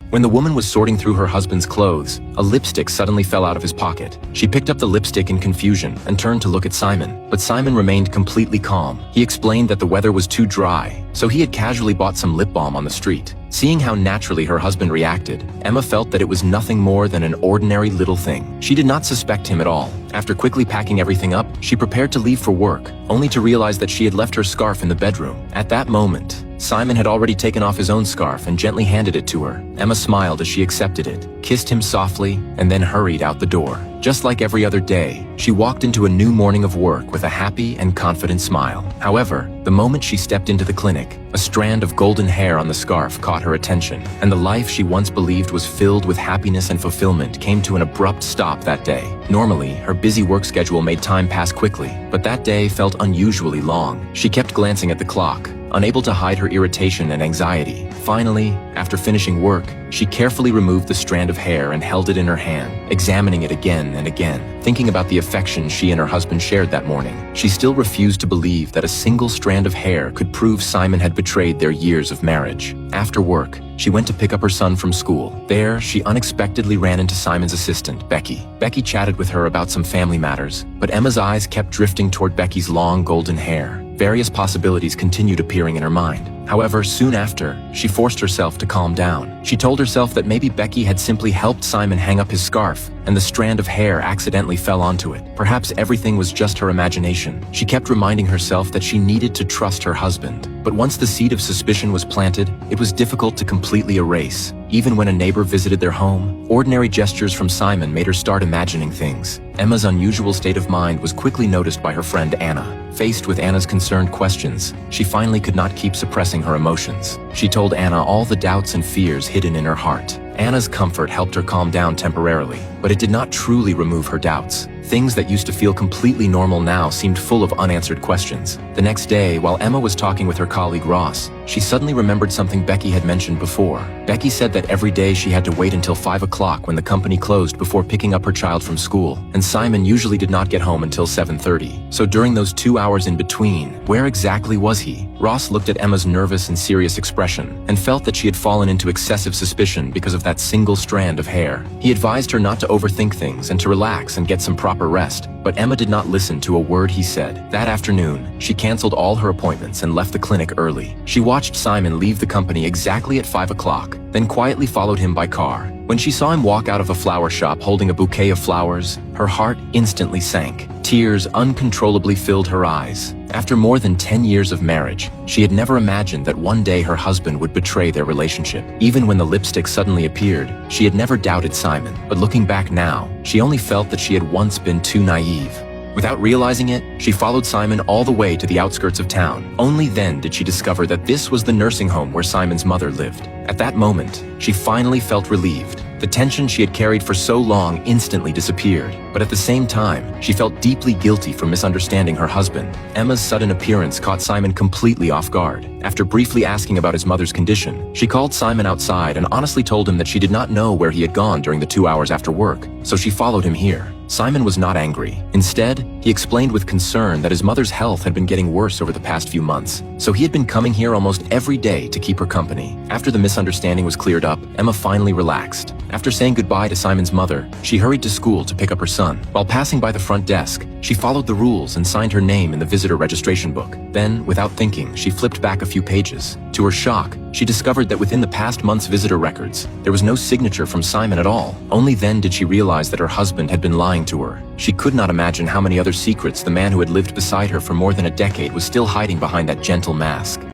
When the woman was sorting through her husband's clothes, a lipstick suddenly fell out of his pocket. She picked up the lipstick in confusion and turned to look at Simon, but Simon remained completely calm. He explained that the weather was too dry, so he had casually bought some lip balm on the street. Seeing how naturally her husband reacted, Emma felt that it was nothing more than an ordinary little thing. She did not suspect him at all. After quickly packing everything up, she prepared to leave for work, only to realize that she had left her scarf in the bedroom. At that moment, Simon had already taken off his own scarf and gently handed it to her. Emma smiled as she accepted it, kissed him softly, and then hurried out the door. Just like every other day, she walked into a new morning of work with a happy and confident smile. However, the moment she stepped into the clinic, a strand of golden hair on the scarf caught her attention, and the life she once believed was filled with happiness and fulfillment came to an abrupt stop that day. Normally, her busy work schedule made time pass quickly, but that day felt unusually long. She kept glancing at the clock, unable to hide her irritation and anxiety. Finally, after finishing work, she carefully removed the strand of hair and held it in her hand, examining it again and again. Thinking about the affection she and her husband shared that morning, she still refused to believe that a single strand of hair could prove Simon had betrayed their years of marriage. After work, she went to pick up her son from school. There, she unexpectedly ran into Simon's assistant, Becky. Becky chatted with her about some family matters, but Emma's eyes kept drifting toward Becky's long golden hair. Various possibilities continued appearing in her mind. However, soon after, she forced herself to calm down. She told herself that maybe Becky had simply helped Simon hang up his scarf, and the strand of hair accidentally fell onto it. Perhaps everything was just her imagination. She kept reminding herself that she needed to trust her husband. But once the seed of suspicion was planted, it was difficult to completely erase. Even when a neighbor visited their home, ordinary gestures from Simon made her start imagining things. Emma's unusual state of mind was quickly noticed by her friend Anna. Faced with Anna's concerned questions, she finally could not keep suppressing her emotions. She told Anna all the doubts and fears hidden in her heart. Anna's comfort helped her calm down temporarily, but it did not truly remove her doubts. Things that used to feel completely normal now seemed full of unanswered questions. The next day, while Emma was talking with her colleague Ross, she suddenly remembered something Becky had mentioned before. Becky said that every day she had to wait until 5 o'clock when the company closed before picking up her child from school, and Simon usually did not get home until 7:30. So during those 2 hours in between, where exactly was he? Ross looked at Emma's nervous and serious expression and felt that she had fallen into excessive suspicion because of that single strand of hair. He advised her not to overthink things and to relax and get some proper rest, but Emma did not listen to a word he said. That afternoon, she canceled all her appointments and left the clinic early. She watched Simon leave the company exactly at 5 o'clock, then quietly followed him by car. When she saw him walk out of a flower shop holding a bouquet of flowers, her heart instantly sank. Tears uncontrollably filled her eyes. After more than 10 years of marriage, she had never imagined that one day her husband would betray their relationship. Even when the lipstick suddenly appeared, she had never doubted Simon, but looking back now, she only felt that she had once been too naive. Without realizing it, she followed Simon all the way to the outskirts of town. Only then did she discover that this was the nursing home where Simon's mother lived. At that moment, she finally felt relieved. The tension she had carried for so long instantly disappeared, but at the same time, she felt deeply guilty for misunderstanding her husband. Emma's sudden appearance caught Simon completely off guard. After briefly asking about his mother's condition, she called Simon outside and honestly told him that she did not know where he had gone during the 2 hours after work, so she followed him here. Simon was not angry. Instead, he explained with concern that his mother's health had been getting worse over the past few months, so he had been coming here almost every day to keep her company. After the misunderstanding was cleared up, Emma finally relaxed. After saying goodbye to Simon's mother, she hurried to school to pick up her son. While passing by the front desk, she followed the rules and signed her name in the visitor registration book. Then, without thinking, she flipped back a few pages. To her shock, she discovered that within the past month's visitor records, there was no signature from Simon at all. Only then did she realize that her husband had been lying to her. She could not imagine how many other secrets the man who had lived beside her for more than a decade was still hiding behind that gentle mask.